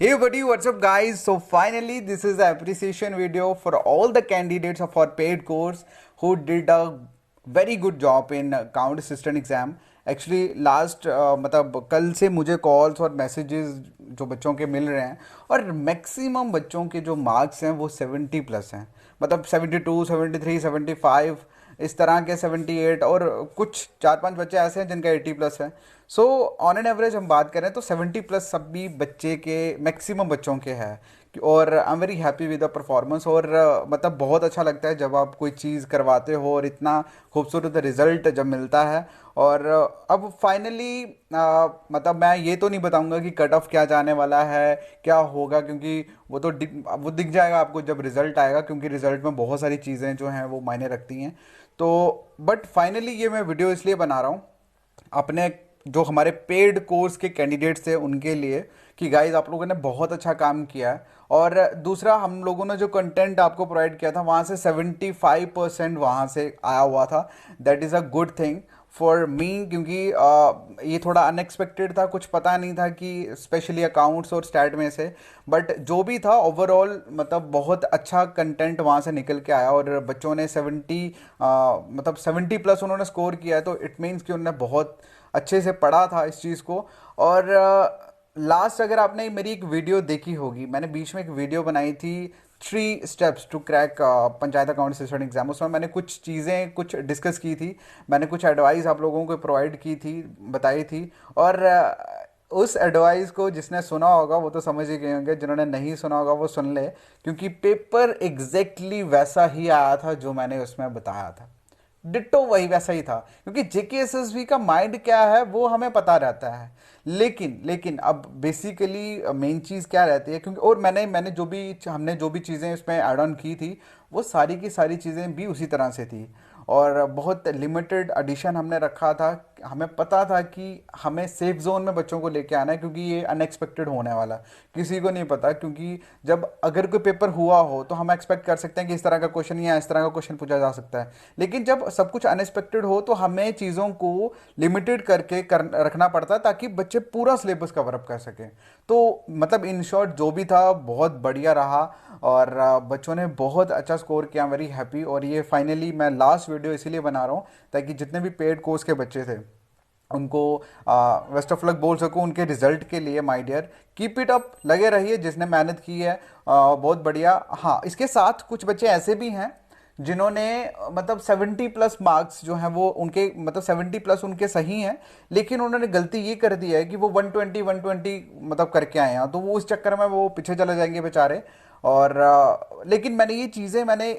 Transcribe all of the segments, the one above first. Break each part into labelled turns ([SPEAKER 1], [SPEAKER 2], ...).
[SPEAKER 1] Hey buddy, what's up guys? So finally this is the appreciation video for all the candidates of our paid course who did a very good job in account assistant exam. Actually last मतलब कल से मुझे calls और messages जो बच्चों के मिल रहे हैं और मैक्सिमम बच्चों के जो मार्क्स हैं वो 70 प्लस हैं। मतलब 72, 73, 75 इस तरह के 78 और कुछ चार पांच बच्चे ऐसे हैं जिनका 80 प्लस है। सो ऑन एन एवरेज हम बात करें तो 70 प्लस सभी बच्चे के मैक्सिमम बच्चों के हैं। और I am very happy with the performance. और मतलब बहुत अच्छा लगता है जब आप कोई चीज़ करवाते हो और इतना खूबसूरत रिजल्ट जब मिलता है। और अब फाइनली मतलब मैं ये तो नहीं बताऊंगा कि कट ऑफ क्या जाने वाला है, क्या होगा, क्योंकि वो दिख जाएगा आपको जब रिजल्ट आएगा, क्योंकि रिजल्ट में बहुत सारी चीज़ें जो हैं वो मायने रखती हैं। तो बट फाइनली ये मैं वीडियो इसलिए बना रहा हूँ अपने जो हमारे पेड कोर्स के कैंडिडेट्स थे उनके लिए कि गाइज आप लोगों ने बहुत अच्छा काम किया है। और दूसरा, हम लोगों ने जो कंटेंट आपको प्रोवाइड किया था वहाँ से 75% वहाँ से आया हुआ था। That is a good thing for me, क्योंकि ये थोड़ा अनएक्सपेक्टेड था, कुछ पता नहीं था कि स्पेशली अकाउंट्स और स्टैट में से। बट जो भी था ओवरऑल मतलब बहुत अच्छा कंटेंट वहाँ से निकल के आया और बच्चों ने 70 प्लस उन्होंने स्कोर किया है। तो इट मीन्स कि उन्होंने बहुत अच्छे से पढ़ा था इस चीज़ को। और लास्ट अगर आपने मेरी एक वीडियो देखी होगी, मैंने बीच में एक वीडियो बनाई थी 3 steps to crack panchayat account assistant exam. उसमें मैंने कुछ चीज़ें कुछ डिस्कस की थी, मैंने कुछ एडवाइस आप लोगों को प्रोवाइड की थी, बताई थी। और उस एडवाइस को जिसने सुना होगा वो तो समझ ही गए होंगे, जिन्होंने नहीं सुना होगा वो सुन ले, क्योंकि पेपर एग्जैक्टली वैसा ही आया था जो मैंने उसमें बताया था। डिट्टो वही वैसा ही था, क्योंकि जेकेएसएसबी का माइंड क्या है वो हमें पता रहता है। लेकिन लेकिन अब बेसिकली मेन चीज़ क्या रहती है, क्योंकि और मैंने मैंने जो भी हमने जो भी चीज़ें इसमें ऐड ऑन की थी वो सारी की सारी चीज़ें भी उसी तरह से थी। और बहुत लिमिटेड एडिशन हमने रखा था। हमें पता था कि हमें सेफ जोन में बच्चों को लेके आना है, क्योंकि ये अनएक्सपेक्टेड होने वाला है, किसी को नहीं पता। क्योंकि जब अगर कोई पेपर हुआ हो तो हम एक्सपेक्ट कर सकते हैं कि इस तरह का क्वेश्चन या इस तरह का क्वेश्चन पूछा जा सकता है। लेकिन जब सब कुछ अनएक्सपेक्टेड हो तो हमें चीज़ों को लिमिटेड करके रखना पड़ता है ताकि बच्चे पूरा सिलेबस कवर अप कर सकें। तो मतलब इन शॉर्ट जो भी था बहुत बढ़िया रहा और बच्चों ने बहुत अच्छा स्कोर किया। Very happy. और ये फाइनली मैं लास्ट वीडियो इसीलिए बना रहा हूँ ताकि जितने भी पेड कोर्स के बच्चे थे उनको बेस्ट ऑफ लक बोल सकूं उनके रिजल्ट के लिए। My dear, keep it up, लगे रहिए, जिसने मेहनत की है बहुत बढ़िया। हाँ, इसके साथ कुछ बच्चे ऐसे भी हैं जिन्होंने मतलब 70 प्लस मार्क्स जो हैं वो उनके मतलब 70 प्लस उनके सही हैं, लेकिन उन्होंने गलती ये कर दी है कि वो 120 मतलब करके आए हैं, तो वो उस चक्कर में वो पीछे चले जाएंगे बेचारे। और लेकिन मैंने ये चीज़ें मैंने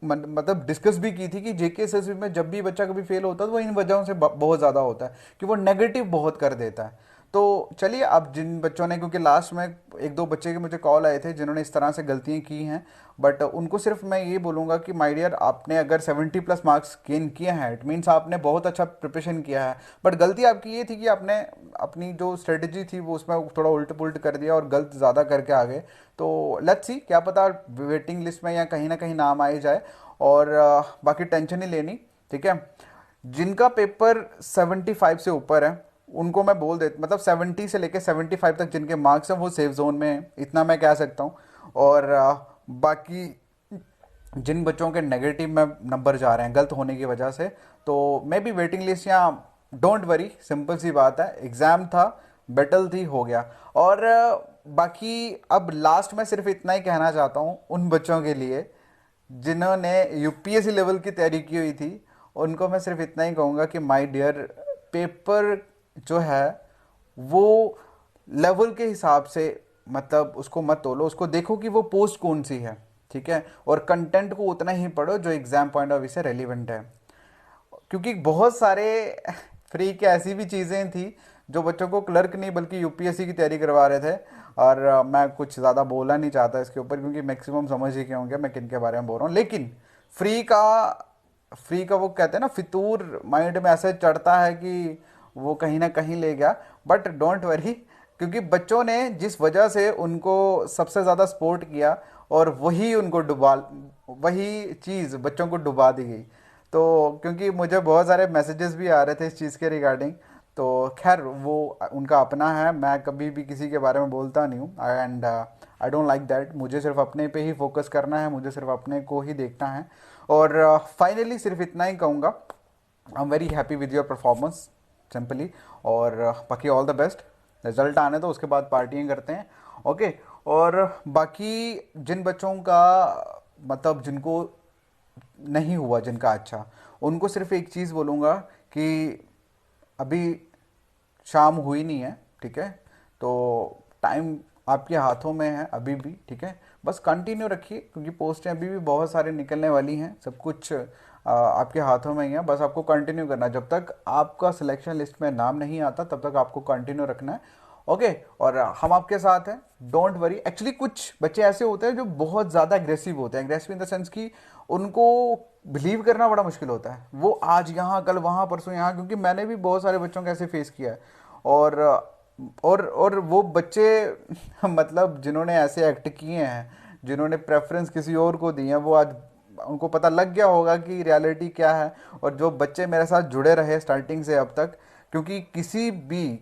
[SPEAKER 1] मतलब डिस्कस भी की थी कि जेकेएसएसबी में जब भी बच्चा कभी फेल होता है तो वो इन वजहों से बहुत ज़्यादा होता है कि वो नेगेटिव बहुत कर देता है। तो चलिए, अब जिन बच्चों ने, क्योंकि लास्ट में एक दो बच्चे के मुझे कॉल आए थे जिन्होंने इस तरह से गलतियां की हैं, बट उनको सिर्फ मैं ये बोलूँगा कि माय डियर, आपने अगर 70 प्लस मार्क्स गेन किए हैं इट मीन्स आपने बहुत अच्छा प्रिपरेशन किया है। बट गलती आपकी ये थी कि आपने अपनी जो स्ट्रेटजी थी वो उसमें थोड़ा उल्ट पुल्ट कर दिया और गलत ज़्यादा करके आ गए। तो लेट्स सी, क्या पता वेटिंग लिस्ट में या कहीं ना कहीं नाम आ ही जाए। और बाकी टेंशन नहीं लेनी, ठीक है। जिनका पेपर 75 से ऊपर है उनको मैं बोल देता, मतलब 70 से लेकर 75 तक जिनके मार्क्स हैं वो सेफ जोन में हैं, इतना मैं कह सकता हूँ। और बाकी जिन बच्चों के नेगेटिव में नंबर जा रहे हैं गलत होने की वजह से, तो मे बी वेटिंग लिस्ट या डोंट वरी, सिंपल सी बात है, एग्ज़ाम था, बैटल थी, हो गया। और बाकी अब लास्ट में सिर्फ इतना ही कहना चाहता हूँ उन बच्चों के लिए जिन्होंने यूपीएससी लेवल की तैयारी की हुई थी, उनको मैं सिर्फ इतना ही कहूँगा कि माय डियर, पेपर जो है वो लेवल के हिसाब से मतलब उसको मत तोलो, उसको देखो कि वो पोस्ट कौन सी है, ठीक है। और कंटेंट को उतना ही पढ़ो जो एग्जाम पॉइंट ऑफ व्यू से रेलिवेंट है, क्योंकि बहुत सारे फ्री की ऐसी भी चीज़ें थी जो बच्चों को क्लर्क नहीं बल्कि यूपीएससी की तैयारी करवा रहे थे। और मैं कुछ ज़्यादा बोलना नहीं चाहता इसके ऊपर, क्योंकि मैक्सिमम समझ ही के होंगे मैं किन के बारे में बोल रहा हूँ। लेकिन फ्री का फ्री का वो कहते हैं ना, फितूर माइंड में ऐसे चढ़ता है कि वो कहीं ना कहीं ले गया। बट डोंट वरी, क्योंकि बच्चों ने जिस वजह से उनको सबसे ज़्यादा सपोर्ट किया और वही उनको डुबा, वही चीज़ बच्चों को डुबा दी गई। तो क्योंकि मुझे बहुत सारे मैसेजेस भी आ रहे थे इस चीज़ के रिगार्डिंग, तो खैर वो उनका अपना है, मैं कभी भी किसी के बारे में बोलता नहीं हूँ, and I don't like that. मुझे सिर्फ अपने पे ही फोकस करना है, मुझे सिर्फ अपने को ही देखना है। और फाइनली सिर्फ इतना ही कहूँगा, I am very happy with your performance simply. और बाकी ऑल द बेस्ट, रिजल्ट आने दो, उसके बाद पार्टियाँ करते हैं। ओके। और बाकी जिन बच्चों का मतलब जिनको नहीं हुआ, जिनका अच्छा, उनको सिर्फ एक चीज़ बोलूँगा कि अभी शाम हुई नहीं है, ठीक है? तो टाइम आपके हाथों में है अभी भी, ठीक है? बस कंटिन्यू रखिए, क्योंकि पोस्टें अभी भी बहुत सारी निकलने वाली हैं, सब कुछ आपके हाथों में ही है। बस आपको कंटिन्यू करना है, जब तक आपका सिलेक्शन लिस्ट में नाम नहीं आता तब तक आपको कंटिन्यू रखना है। ओके। और हम आपके साथ हैं, डोंट वरी। एक्चुअली कुछ बच्चे ऐसे होते हैं जो बहुत ज़्यादा एग्रेसिव होते हैं, एग्रेसिव इन द सेंस कि उनको बिलीव करना बड़ा मुश्किल होता है, वो आज यहाँ कल वहाँ परसों यहाँ, क्योंकि मैंने भी बहुत सारे बच्चों को ऐसे फेस किया है। और वो बच्चे मतलब जिन्होंने ऐसे एक्ट किए हैं, जिन्होंने प्रेफरेंस किसी और को दी है, वो आज उनको पता लग गया होगा कि रियलिटी क्या है। और जो बच्चे मेरे साथ जुड़े रहे स्टार्टिंग से अब तक, क्योंकि किसी भी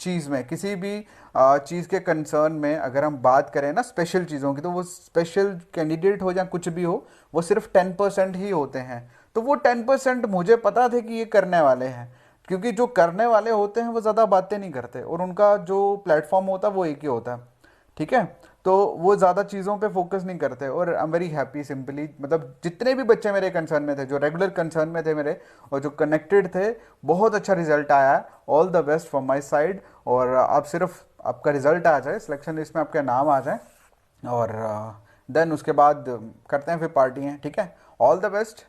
[SPEAKER 1] चीज़ में, किसी भी चीज़ के कंसर्न में अगर हम बात करें ना स्पेशल चीज़ों की, तो वो स्पेशल कैंडिडेट हो या कुछ भी हो, वो सिर्फ 10% ही होते हैं। तो वो 10% मुझे पता थे कि ये करने वाले हैं, क्योंकि जो करने वाले होते हैं वो ज़्यादा बातें नहीं करते, और उनका जो प्लेटफॉर्म होता है वो एक ही होता है, ठीक है? तो वो ज़्यादा चीज़ों पे फोकस नहीं करते। और I am very happy simply, मतलब जितने भी बच्चे मेरे कंसर्न में थे, जो रेगुलर कंसर्न में थे मेरे, और जो कनेक्टेड थे, बहुत अच्छा रिजल्ट आया है। All the best from my side. और आप सिर्फ आपका रिजल्ट आ जाए, सिलेक्शन लिस्ट में आपका नाम आ जाए, और देन उसके बाद करते हैं फिर पार्टियाँ, ठीक है? All the best,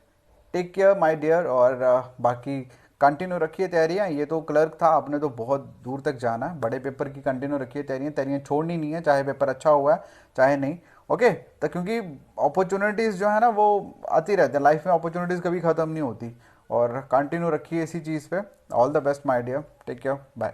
[SPEAKER 1] take care my dear. और बाकी कंटिन्यू रखिए तैयारियाँ। ये तो क्लर्क था, आपने तो बहुत दूर तक जाना है, बड़े पेपर की कंटिन्यू रखिए तैयारियाँ, तैयारियाँ छोड़नी नहीं है, चाहे पेपर अच्छा हुआ है चाहे नहीं। ओके। तो क्योंकि अपॉर्चुनिटीज़ जो है ना वो आती रहती है लाइफ में, अपॉर्चुनिटीज़ कभी ख़त्म नहीं होती। और कंटिन्यू रखिए इसी चीज़ पे। All the best my dear, take care, bye.